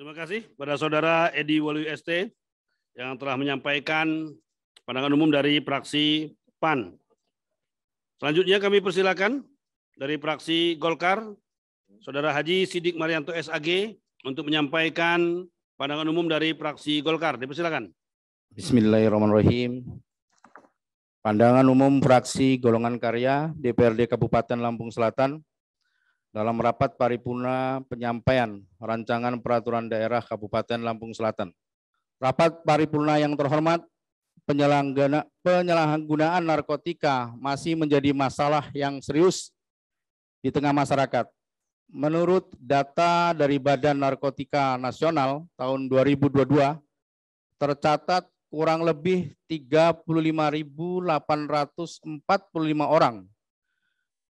Terima kasih pada Saudara Edi Waluyo ST yang telah menyampaikan pandangan umum dari fraksi PAN. Selanjutnya kami persilakan dari fraksi Golkar, Saudara Haji Sidik Marianto SAG untuk menyampaikan pandangan umum dari fraksi Golkar. Dipersilakan. Bismillahirrahmanirrahim. Pandangan umum fraksi Golongan Karya DPRD Kabupaten Lampung Selatan dalam rapat paripurna penyampaian rancangan peraturan daerah Kabupaten Lampung Selatan. Rapat paripurna yang terhormat, penyalahgunaan narkotika masih menjadi masalah yang serius di tengah masyarakat. Menurut data dari Badan Narkotika Nasional tahun 2022, tercatat kurang lebih 35.845 orang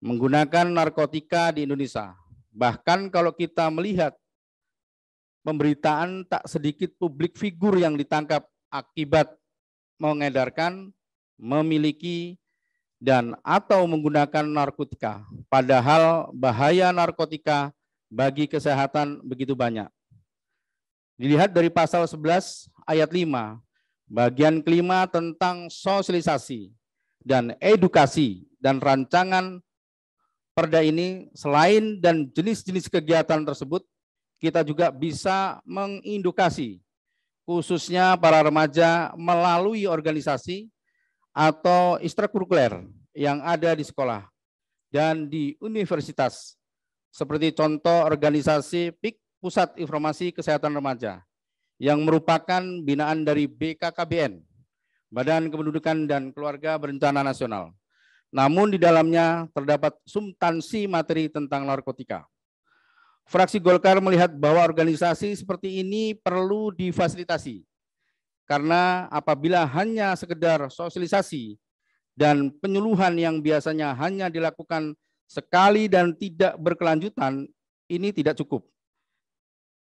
menggunakan narkotika di Indonesia. Bahkan kalau kita melihat pemberitaan, tak sedikit publik figur yang ditangkap akibat mengedarkan, memiliki, dan atau menggunakan narkotika. Padahal bahaya narkotika bagi kesehatan begitu banyak. Dilihat dari pasal 11 ayat 5, bagian kelima tentang sosialisasi dan edukasi dan rancangan Perda ini, selain dan jenis-jenis kegiatan tersebut, kita juga bisa mengindukasi khususnya para remaja melalui organisasi atau ekstrakurikuler yang ada di sekolah dan di universitas. Seperti contoh organisasi PIK, Pusat Informasi Kesehatan Remaja, yang merupakan binaan dari BKKBN, Badan Kependudukan dan Keluarga Berencana Nasional. Namun di dalamnya terdapat substansi materi tentang narkotika. Fraksi Golkar melihat bahwa organisasi seperti ini perlu difasilitasi. Karena apabila hanya sekedar sosialisasi dan penyuluhan yang biasanya hanya dilakukan sekali dan tidak berkelanjutan, ini tidak cukup.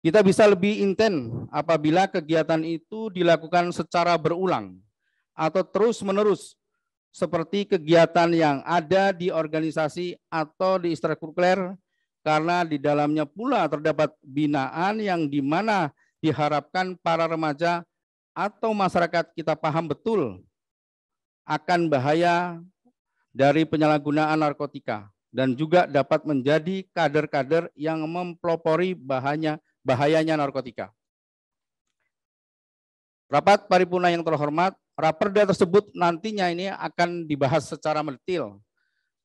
Kita bisa lebih intens apabila kegiatan itu dilakukan secara berulang atau terus-menerus, seperti kegiatan yang ada di organisasi atau di ekstrakurikuler, karena di dalamnya pula terdapat binaan yang dimana diharapkan para remaja atau masyarakat kita paham betul akan bahaya dari penyalahgunaan narkotika dan juga dapat menjadi kader-kader yang mempelopori bahayanya narkotika. Rapat paripurna yang terhormat, Raperda tersebut nantinya ini akan dibahas secara mendetail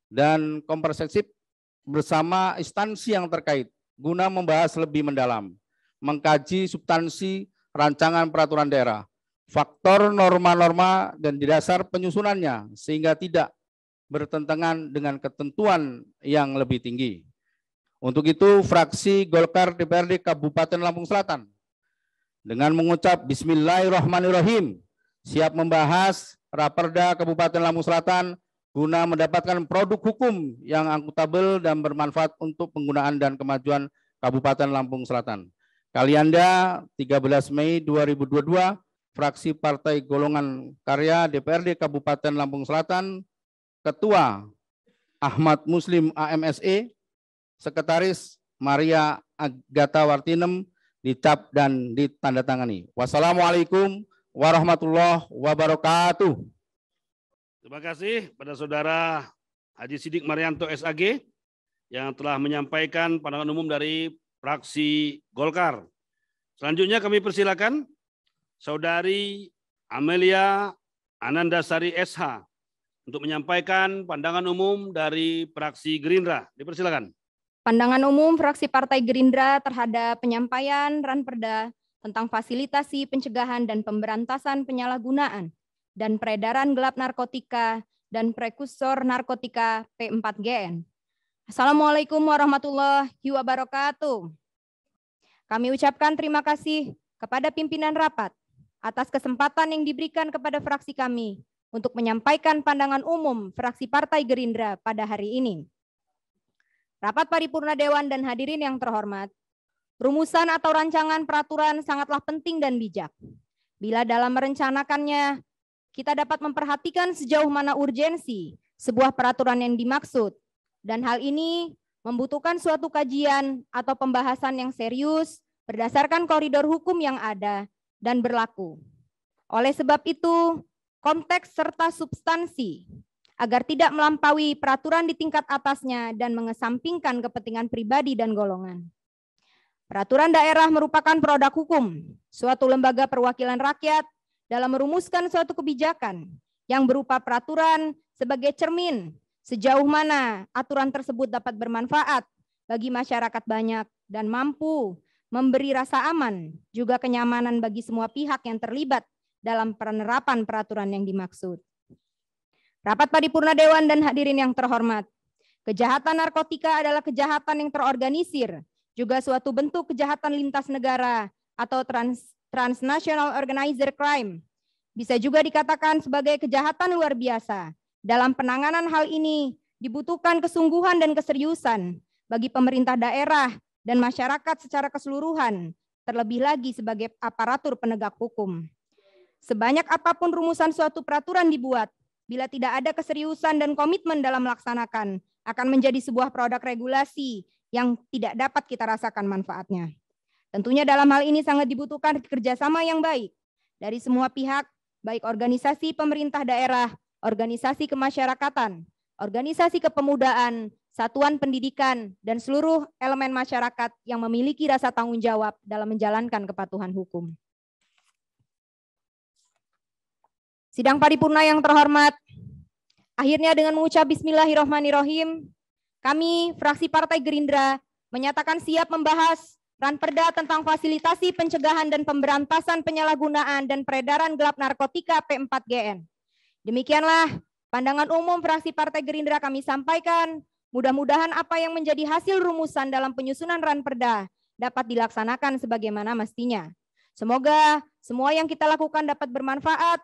dan komprehensif bersama instansi yang terkait guna membahas lebih mendalam, mengkaji substansi rancangan peraturan daerah, faktor norma-norma dan di dasar penyusunannya sehingga tidak bertentangan dengan ketentuan yang lebih tinggi. Untuk itu, fraksi Golkar DPRD Kabupaten Lampung Selatan dengan mengucap Bismillahirrahmanirrahim siap membahas Raperda Kabupaten Lampung Selatan guna mendapatkan produk hukum yang akuntabel dan bermanfaat untuk penggunaan dan kemajuan Kabupaten Lampung Selatan. Kalianda 13 Mei 2022, fraksi Partai Golongan Karya DPRD Kabupaten Lampung Selatan, Ketua Ahmad Muslim AMSE, Sekretaris Maria Agatha Wartinem, dicap dan ditandatangani. Wassalamualaikum warahmatullahi wabarakatuh. Terima kasih pada Saudara Haji Sidik Marianto SAG yang telah menyampaikan pandangan umum dari fraksi Golkar. Selanjutnya kami persilakan Saudari Amelia Anandasari SH untuk menyampaikan pandangan umum dari fraksi Gerindra. Dipersilakan. Pandangan umum fraksi Partai Gerindra terhadap penyampaian Ranperda tentang fasilitasi pencegahan dan pemberantasan penyalahgunaan dan peredaran gelap narkotika dan prekursor narkotika P4GN. Assalamualaikum warahmatullahi wabarakatuh. Kami ucapkan terima kasih kepada pimpinan rapat atas kesempatan yang diberikan kepada fraksi kami untuk menyampaikan pandangan umum fraksi Partai Gerindra pada hari ini. Rapat paripurna Dewan dan hadirin yang terhormat, rumusan atau rancangan peraturan sangatlah penting dan bijak. Bila dalam merencanakannya, kita dapat memperhatikan sejauh mana urgensi sebuah peraturan yang dimaksud, dan hal ini membutuhkan suatu kajian atau pembahasan yang serius berdasarkan koridor hukum yang ada dan berlaku. Oleh sebab itu, konteks serta substansi agar tidak melampaui peraturan di tingkat atasnya dan mengesampingkan kepentingan pribadi dan golongan. Peraturan daerah merupakan produk hukum, suatu lembaga perwakilan rakyat dalam merumuskan suatu kebijakan yang berupa peraturan sebagai cermin sejauh mana aturan tersebut dapat bermanfaat bagi masyarakat banyak dan mampu memberi rasa aman, juga kenyamanan bagi semua pihak yang terlibat dalam penerapan peraturan yang dimaksud. Rapat Paripurna Dewan dan hadirin yang terhormat, kejahatan narkotika adalah kejahatan yang terorganisir, juga suatu bentuk kejahatan lintas negara atau transnational organized crime. Bisa juga dikatakan sebagai kejahatan luar biasa. Dalam penanganan hal ini dibutuhkan kesungguhan dan keseriusan bagi pemerintah daerah dan masyarakat secara keseluruhan, terlebih lagi sebagai aparatur penegak hukum. Sebanyak apapun rumusan suatu peraturan dibuat, bila tidak ada keseriusan dan komitmen dalam melaksanakan, akan menjadi sebuah produk regulasi yang tidak dapat kita rasakan manfaatnya. Tentunya dalam hal ini sangat dibutuhkan kerjasama yang baik dari semua pihak, baik organisasi pemerintah daerah, organisasi kemasyarakatan, organisasi kepemudaan, satuan pendidikan, dan seluruh elemen masyarakat yang memiliki rasa tanggung jawab dalam menjalankan kepatuhan hukum. Sidang paripurna yang terhormat, akhirnya dengan mengucap bismillahirrahmanirrahim, kami fraksi Partai Gerindra menyatakan siap membahas Ranperda tentang fasilitasi pencegahan dan pemberantasan penyalahgunaan dan peredaran gelap narkotika P4GN. Demikianlah pandangan umum fraksi Partai Gerindra kami sampaikan. Mudah-mudahan apa yang menjadi hasil rumusan dalam penyusunan Ranperda dapat dilaksanakan sebagaimana mestinya. Semoga semua yang kita lakukan dapat bermanfaat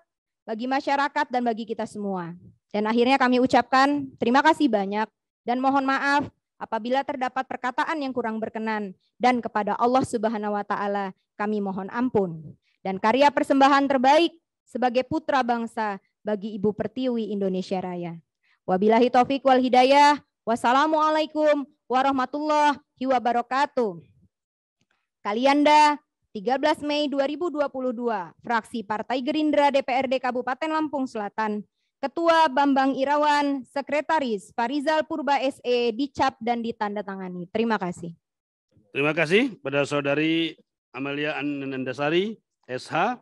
bagi masyarakat dan bagi kita semua. Dan akhirnya kami ucapkan terima kasih banyak dan mohon maaf apabila terdapat perkataan yang kurang berkenan, dan kepada Allah Subhanahu wa Ta'ala kami mohon ampun. Dan karya persembahan terbaik sebagai putra bangsa bagi Ibu Pertiwi Indonesia Raya. Wabillahi taufik wal hidayah. Wassalamualaikum warahmatullahi wabarakatuh. Kalianda, 13 Mei 2022, fraksi Partai Gerindra DPRD Kabupaten Lampung Selatan, Ketua Bambang Irawan, Sekretaris Farizal Purba SE, dicap dan ditandatangani. Terima kasih. Terima kasih pada Saudari Amalia Anandasari, SH,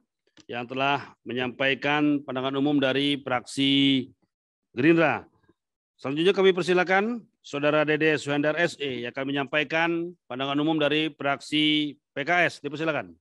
yang telah menyampaikan pandangan umum dari fraksi Gerindra. Selanjutnya kami persilakan Saudara Dede Suhendar SE yang akan menyampaikan pandangan umum dari fraksi PKS. Dipersilakan.